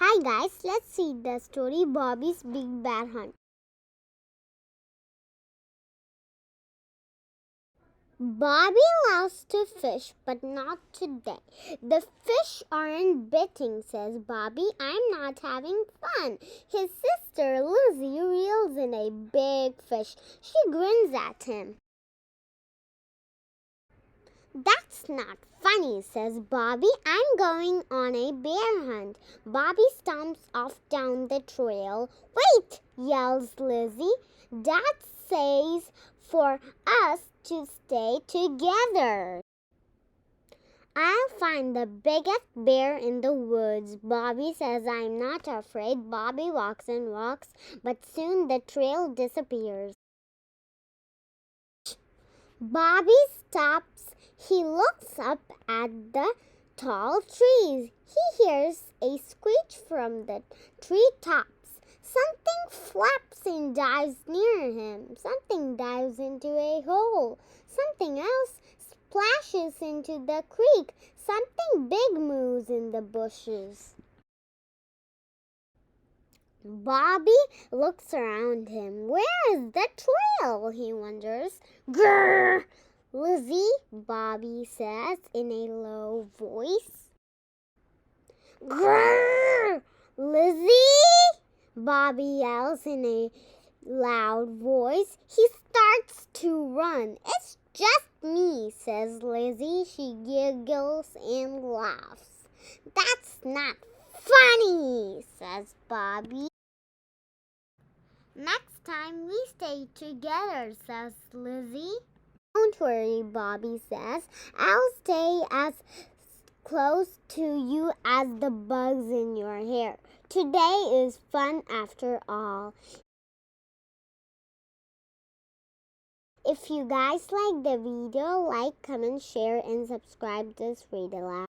Hi guys, let's see the story Bobby's Big Bear Hunt. Bobby loves to fish, but not today. The fish aren't biting, says Bobby. I'm not having fun. His sister Lizzie reels in a big fish. She grins at him. That's not funny, says Bobby. I'm going on a bear hunt. Bobby stomps off down the trail. Wait, yells Lizzie. Dad says for us to stay together. I'll find the biggest bear in the woods. Bobby says I'm not afraid. Bobby walks and walks, but soon the trail disappears. Bobby stops. He looks up at the tall trees. He hears a screech from the treetops. Something flaps and dives near him. Something dives into a hole. Something else splashes into the creek. Something big moves in the bushes. Bobby looks around him. Where is the trail? He wonders. Grrr! Lizzie, Bobby says in a low voice. Grrr! Lizzie! Bobby yells in a loud voice. He starts to run. It's just me, says Lizzie. She giggles and laughs. That's not funny, says Bobby. Next time we stay together, says Lizzie. Don't worry, Bobby says. I'll stay as close to you as the bugs in your hair. Today is fun after all. If you guys like the video, like, comment, share, and subscribe to Read Aloud.